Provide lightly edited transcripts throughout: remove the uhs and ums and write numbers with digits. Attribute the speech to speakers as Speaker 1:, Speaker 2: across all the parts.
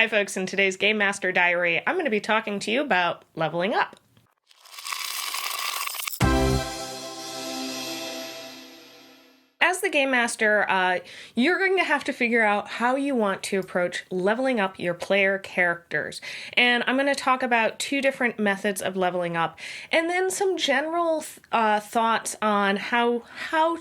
Speaker 1: Hi folks, in today's Game Master Diary, I'm going to be talking to you about leveling up. As the Game Master, you're going to have to figure out how you want to approach leveling up your player characters. And I'm going to talk about two different methods of leveling up, and then some general thoughts on how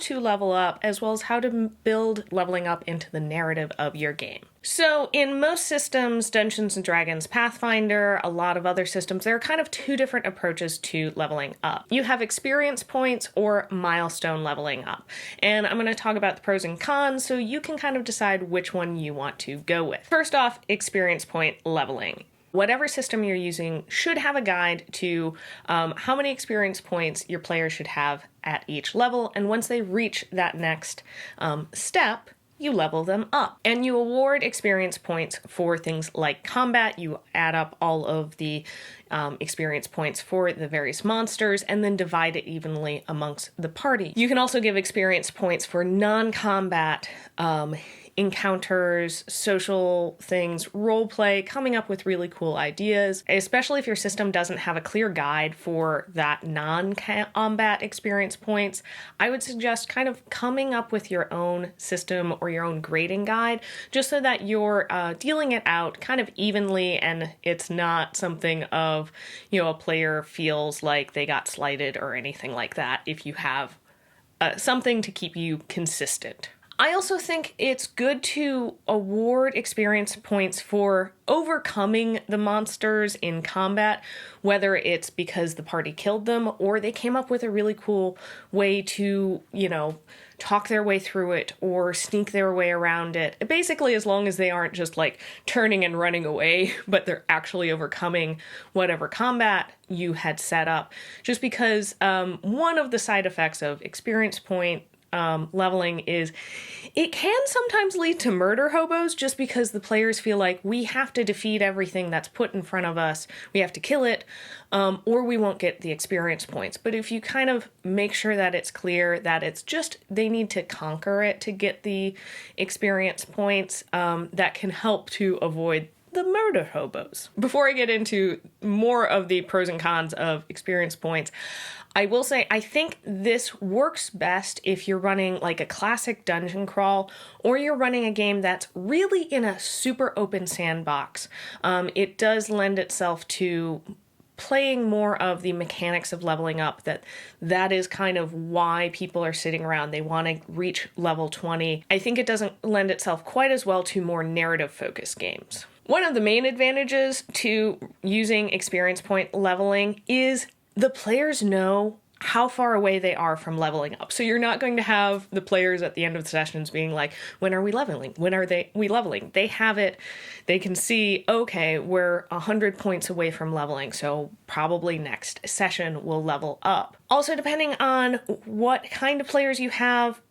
Speaker 1: to level up, as well as how to build leveling up into the narrative of your game. So in most systems, Dungeons & Dragons, Pathfinder, a lot of other systems, there are kind of two different approaches to leveling up. You have experience points or milestone leveling up. And I'm going to talk about the pros and cons so you can kind of decide which one you want to go with. First off, experience point leveling. Whatever system you're using should have a guide to how many experience points your players should have at each level. And once they reach that next step, you level them up. And you award experience points for things like combat. You add up all of the experience points for the various monsters and then divide it evenly amongst the party. You can also give experience points for non-combat encounters, social things, role play, coming up with really cool ideas, especially if your system doesn't have a clear guide for that non-combat experience points. I would suggest kind of coming up with your own system or your own grading guide, just so that you're dealing it out kind of evenly and it's not something of, a player feels like they got slighted or anything like that if you have something to keep you consistent. I also think it's good to award experience points for overcoming the monsters in combat, whether it's because the party killed them or they came up with a really cool way to, talk their way through it or sneak their way around it. Basically, as long as they aren't just like turning and running away, but they're actually overcoming whatever combat you had set up. Just because one of the side effects of experience point leveling is it can sometimes lead to murder hobos, just because the players feel like we have to defeat everything that's put in front of us, we have to kill it, or we won't get the experience points. But if you kind of make sure that it's clear that it's just they need to conquer it to get the experience points, that can help to avoid the murder hobos. Before I get into more of the pros and cons of experience points, I will say I think this works best if you're running like a classic dungeon crawl, or you're running a game that's really in a super open sandbox. It does lend itself to playing more of the mechanics of leveling up. That is kind of why people are sitting around. They want to reach level 20. I think it doesn't lend itself quite as well to more narrative focused games. One of the main advantages to using experience point leveling is the players know how far away they are from leveling up. So you're not going to have the players at the end of the sessions being like, when are we leveling? When are we leveling? They have it. They can see, okay, we're 100 points away from leveling, so probably next session we'll level up. Also, depending on what kind of players you have,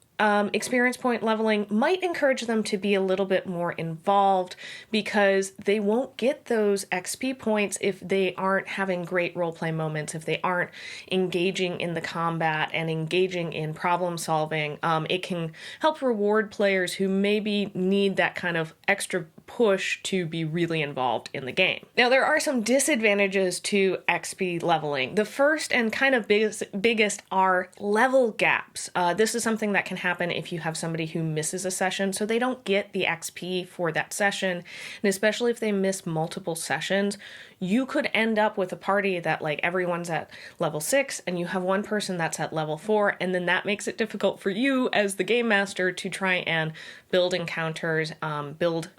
Speaker 1: experience point leveling might encourage them to be a little bit more involved, because they won't get those XP points if they aren't having great roleplay moments, if they aren't engaging in the combat and engaging in problem solving. It can help reward players who maybe need that kind of extra push to be really involved in the game. Now, there are some disadvantages to XP leveling. The first and kind of biggest are level gaps. This is something that can happen if you have somebody who misses a session, so they don't get the XP for that session. And especially if they miss multiple sessions, you could end up with a party that like everyone's at level 6 and you have one person that's at level 4, and then that makes it difficult for you as the game master to try and build encounters, build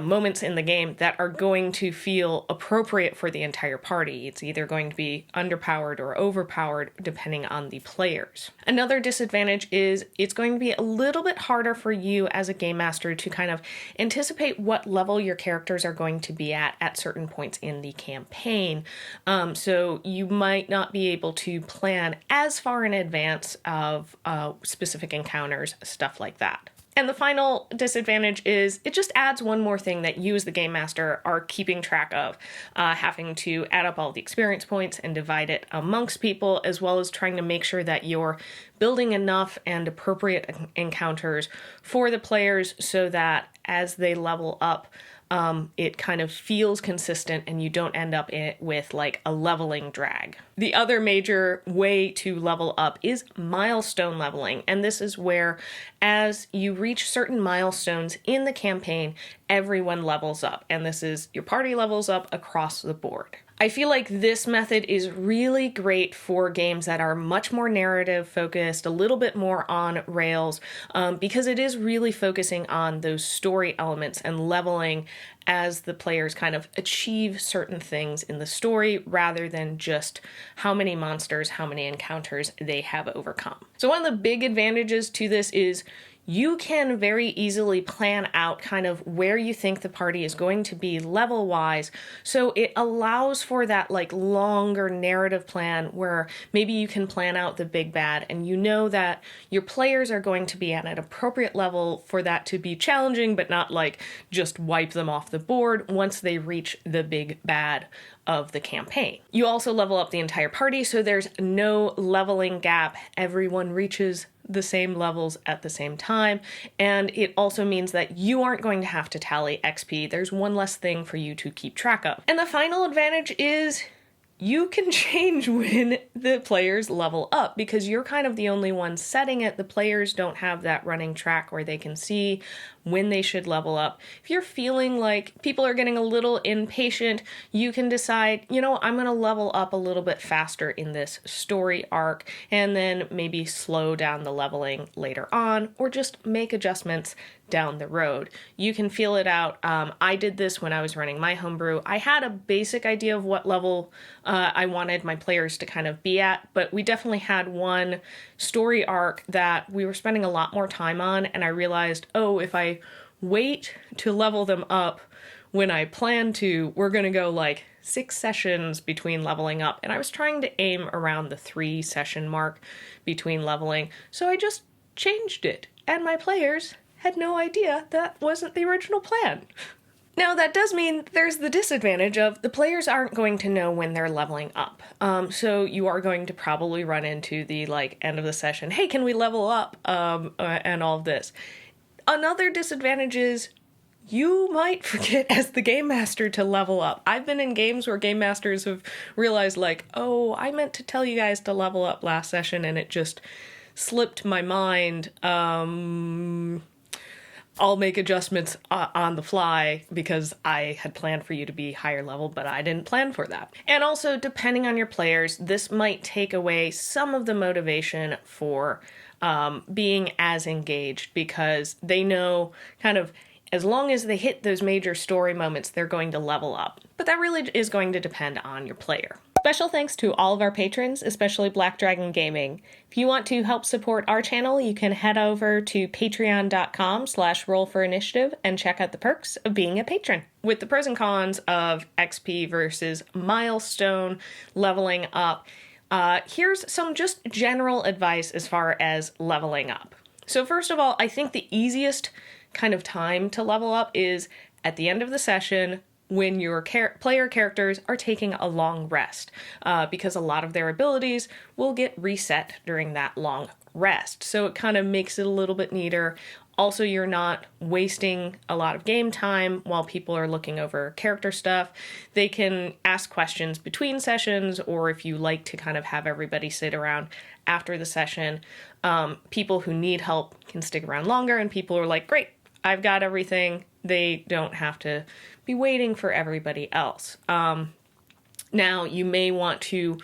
Speaker 1: moments in the game that are going to feel appropriate for the entire party. It's either going to be underpowered or overpowered depending on the players. Another disadvantage is it's going to be a little bit harder for you as a game master to kind of anticipate what level your characters are going to be at certain points in the campaign. So you might not be able to plan as far in advance of specific encounters, stuff like that. And the final disadvantage is it just adds one more thing that you as the game master are keeping track of, having to add up all the experience points and divide it amongst people, as well as trying to make sure that you're building enough and appropriate encounters for the players so that as they level up, it kind of feels consistent and you don't end up with like a leveling drag. The other major way to level up is milestone leveling, and this is where as you reach certain milestones in the campaign, everyone levels up, and this is your party levels up across the board. I feel like this method is really great for games that are much more narrative focused, a little bit more on rails, because it is really focusing on those story elements and leveling as the players kind of achieve certain things in the story rather than just how many monsters, how many encounters they have overcome. So one of the big advantages to this is you can very easily plan out kind of where you think the party is going to be level-wise, so it allows for that like longer narrative plan where maybe you can plan out the big bad and you know that your players are going to be at an appropriate level for that to be challenging, but not like just wipe them off the board once they reach the big bad of the campaign. You also level up the entire party, so there's no leveling gap. Everyone reaches the same levels at the same time, and it also means that you aren't going to have to tally XP. There's one less thing for you to keep track of. And the final advantage is you can change when the players level up because you're kind of the only one setting it. The players don't have that running track where they can see when they should level up. If you're feeling like people are getting a little impatient, you can decide, you know, I'm going to level up a little bit faster in this story arc and then maybe slow down the leveling later on or just make adjustments down the road. You can feel it out. I did this when I was running my homebrew. I had a basic idea of what level I wanted my players to kind of be at, but we definitely had one story arc that we were spending a lot more time on, and I realized, oh, if I wait to level them up when I plan to, we're going to go like 6 sessions between leveling up, and I was trying to aim around the 3 session mark between leveling, so I just changed it, and my players had no idea that wasn't the original plan. Now, that does mean there's the disadvantage of the players aren't going to know when they're leveling up. So you are going to probably run into the like end of the session, hey, can we level up? And all of this. Another disadvantage is you might forget as the game master to level up. I've been in games where game masters have realized like, oh, I meant to tell you guys to level up last session and it just slipped my mind. I'll make adjustments on the fly because I had planned for you to be higher level, but I didn't plan for that. And also, depending on your players, this might take away some of the motivation for being as engaged because they know kind of as long as they hit those major story moments, they're going to level up. But that really is going to depend on your player. Special thanks to all of our patrons, especially Black Dragon Gaming. If you want to help support our channel, you can head over to patreon.com/rollforinitiative and check out the perks of being a patron. With the pros and cons of XP versus milestone leveling up, here's some just general advice as far as leveling up. So first of all, I think the easiest kind of time to level up is at the end of the session when your player characters are taking a long rest, because a lot of their abilities will get reset during that long rest. So it kind of makes it a little bit neater. Also, you're not wasting a lot of game time while people are looking over character stuff. They can ask questions between sessions, or if you like to kind of have everybody sit around after the session, people who need help can stick around longer, and people are like, great, I've got everything. They don't have to be waiting for everybody else. Now, you may want to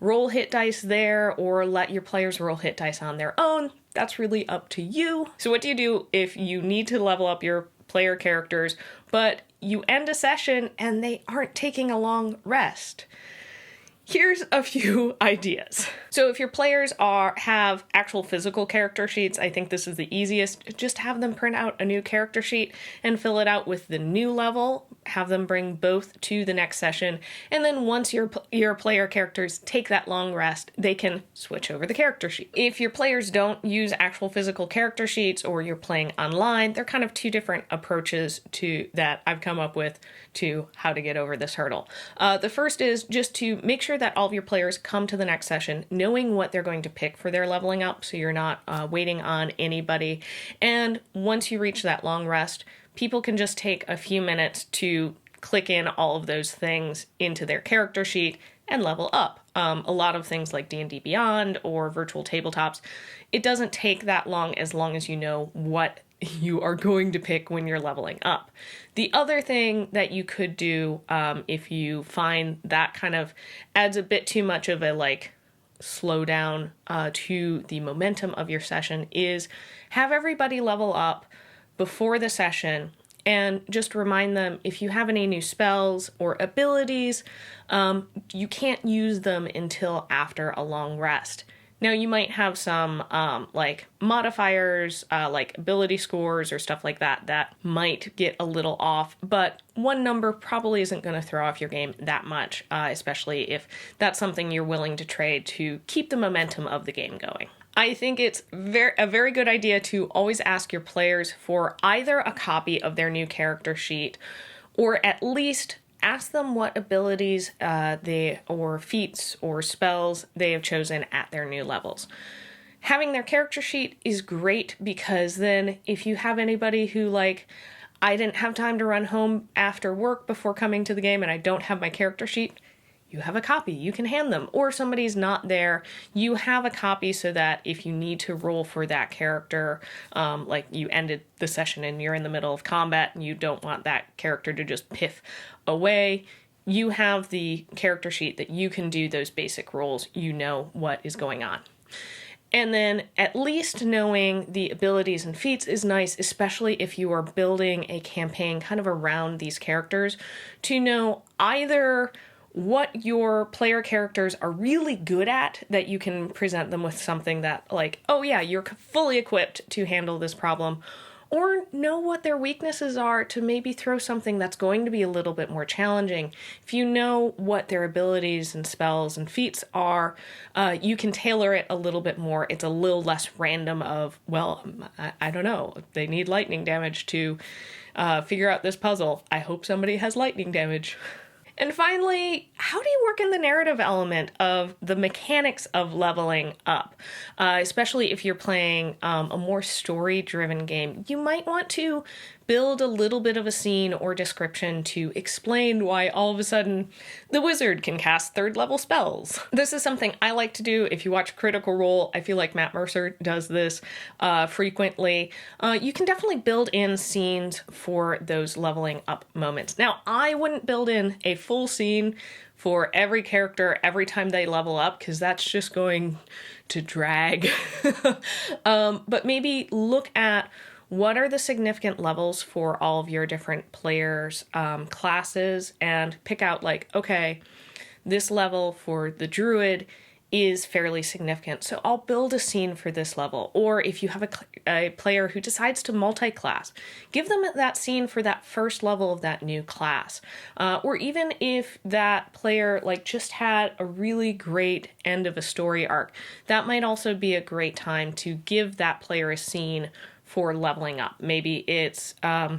Speaker 1: roll hit dice there or let your players roll hit dice on their own. That's really up to you. So what do you do if you need to level up your player characters, but you end a session and they aren't taking a long rest? Here's a few ideas. So if your players have actual physical character sheets, I think this is the easiest. Just have them print out a new character sheet and fill it out with the new level. Have them bring both to the next session. And then once your player characters take that long rest, they can switch over the character sheet. If your players don't use actual physical character sheets or you're playing online, they're kind of two different approaches to that I've come up with to how to get over this hurdle. The first is just to make sure that all of your players come to the next session knowing what they're going to pick for their leveling up, so you're not waiting on anybody. And once you reach that long rest, people can just take a few minutes to click in all of those things into their character sheet and level up. A lot of things like D&D Beyond or virtual tabletops, it doesn't take that long as you know what you are going to pick when you're leveling up. The other thing that you could do, if you find that kind of adds a bit too much of a like slow down to the momentum of your session, is have everybody level up before the session and just remind them if you have any new spells or abilities, you can't use them until after a long rest. Now, you might have some like modifiers, like ability scores or stuff like that, that might get a little off, but one number probably isn't going to throw off your game that much, especially if that's something you're willing to trade to keep the momentum of the game going. I think it's a very good idea to always ask your players for either a copy of their new character sheet, or at least ask them what abilities or feats or spells they have chosen at their new levels. Having their character sheet is great because then if you have anybody who like, I didn't have time to run home after work before coming to the game and I don't have my character sheet, you have a copy, you can hand them. Or if somebody's not there, you have a copy so that if you need to roll for that character, like you ended the session and you're in the middle of combat and you don't want that character to just piff away, you have the character sheet that you can do those basic rolls, you know what is going on. And then at least knowing the abilities and feats is nice, especially if you are building a campaign kind of around these characters, to know either what your player characters are really good at, that you can present them with something that like, oh yeah, you're fully equipped to handle this problem, or know what their weaknesses are to maybe throw something that's going to be a little bit more challenging. If you know what their abilities and spells and feats are, you can tailor it a little bit more. It's a little less random of, well, I don't know, they need lightning damage to figure out this puzzle. I hope somebody has lightning damage. And finally, how do you work in the narrative element of the mechanics of leveling up? Especially if you're playing a more story-driven game, you might want to build a little bit of a scene or description to explain why all of a sudden the wizard can cast third-level spells. This is something I like to do. If you watch Critical Role, I feel like Matt Mercer does this frequently. You can definitely build in scenes for those leveling up moments. Now, I wouldn't build in a full scene for every character every time they level up, because that's just going to drag. But maybe look at what are the significant levels for all of your different players' classes, and pick out like, okay, this level for the druid is fairly significant, so I'll build a scene for this level. Or if you have a player who decides to multi-class, give them that scene for that first level of that new class. Or even if that player like just had a really great end of a story arc, that might also be a great time to give that player a scene for leveling up. Maybe it's a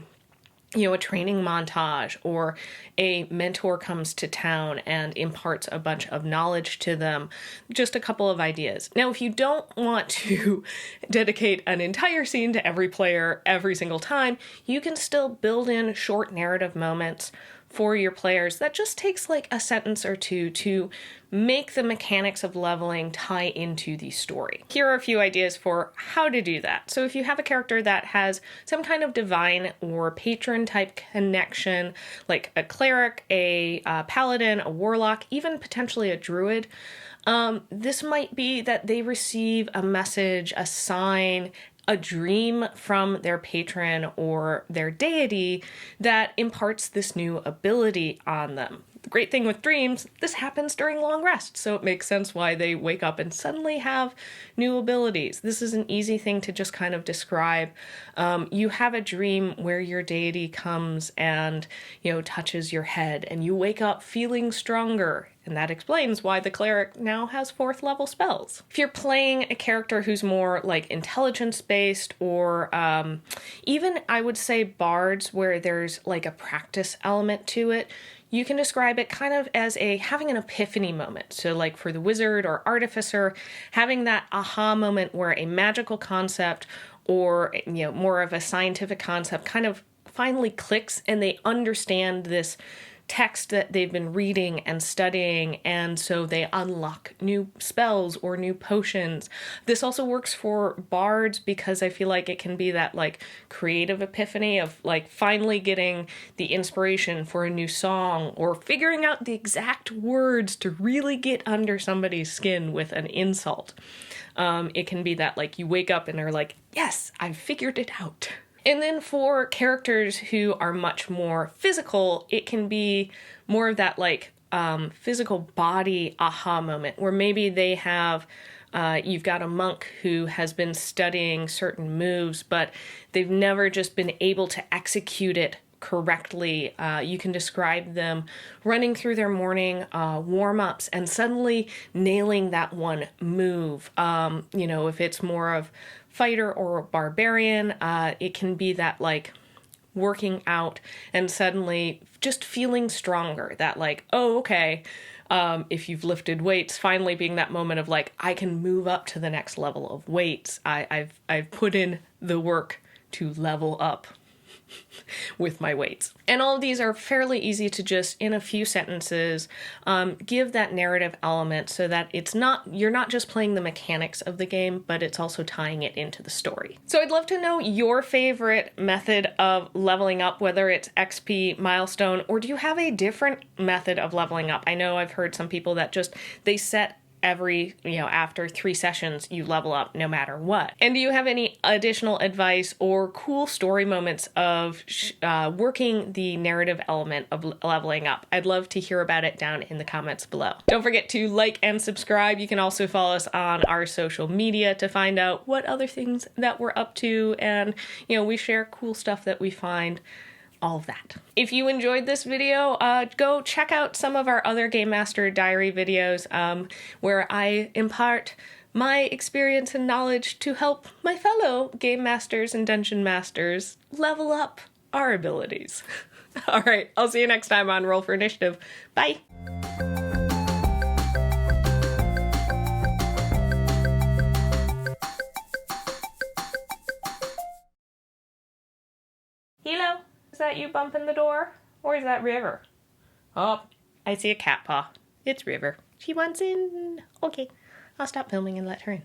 Speaker 1: training montage, or a mentor comes to town and imparts a bunch of knowledge to them. Just a couple of ideas. Now, if you don't want to dedicate an entire scene to every player every single time, you can still build in short narrative moments for your players that just takes like a sentence or two to make the mechanics of leveling tie into the story. Here are a few ideas for how to do that. So if you have a character that has some kind of divine or patron type connection, like a cleric, a paladin, a warlock, even potentially a druid, this might be that they receive a message, a sign, a dream from their patron or their deity that imparts this new ability on them. The great thing with dreams, this happens during long rest, so it makes sense why they wake up and suddenly have new abilities. This is an easy thing to just kind of describe. You have a dream where your deity comes and, touches your head, and you wake up feeling stronger. And that explains why the cleric now has 4th level spells. If you're playing a character who's more like intelligence-based, or even I would say bards where there's like a practice element to it, you can describe it kind of as having an epiphany moment. So like for the wizard or artificer, having that aha moment where a magical concept or more of a scientific concept kind of finally clicks and they understand this text that they've been reading and studying, and so they unlock new spells or new potions. This also works for bards because I feel like it can be that like creative epiphany of like finally getting the inspiration for a new song or figuring out the exact words to really get under somebody's skin with an insult. It can be that like you wake up and are like, yes, I've figured it out. And then for characters who are much more physical, it can be more of that like physical body aha moment where maybe they have, you've got a monk who has been studying certain moves, but they've never just been able to execute it correctly. You can describe them running through their morning warm-ups and suddenly nailing that one move. If it's more of fighter or barbarian, it can be that like working out and suddenly just feeling stronger, that like, oh, okay, if you've lifted weights, finally being that moment of like, I can move up to the next level of weights. I've put in the work to level up with my weights. And all of these are fairly easy to just, in a few sentences, give that narrative element so that you're not just playing the mechanics of the game, but it's also tying it into the story. So I'd love to know your favorite method of leveling up, whether it's XP, milestone, or do you have a different method of leveling up? I know I've heard some people that they set every, after 3 sessions, you level up no matter what. And do you have any additional advice or cool story moments of working the narrative element of leveling up? I'd love to hear about it down in the comments below. Don't forget to like and subscribe. You can also follow us on our social media to find out what other things that we're up to. And, we share cool stuff that we find. All of that. If you enjoyed this video, go check out some of our other Game Master Diary videos where I impart my experience and knowledge to help my fellow Game Masters and Dungeon Masters level up our abilities. All right, I'll see you next time on Roll for Initiative. Bye! Hello? Is that you bumping the door? Or is that River? Oh, I see a cat paw. It's River. She wants in. Okay, I'll stop filming and let her in.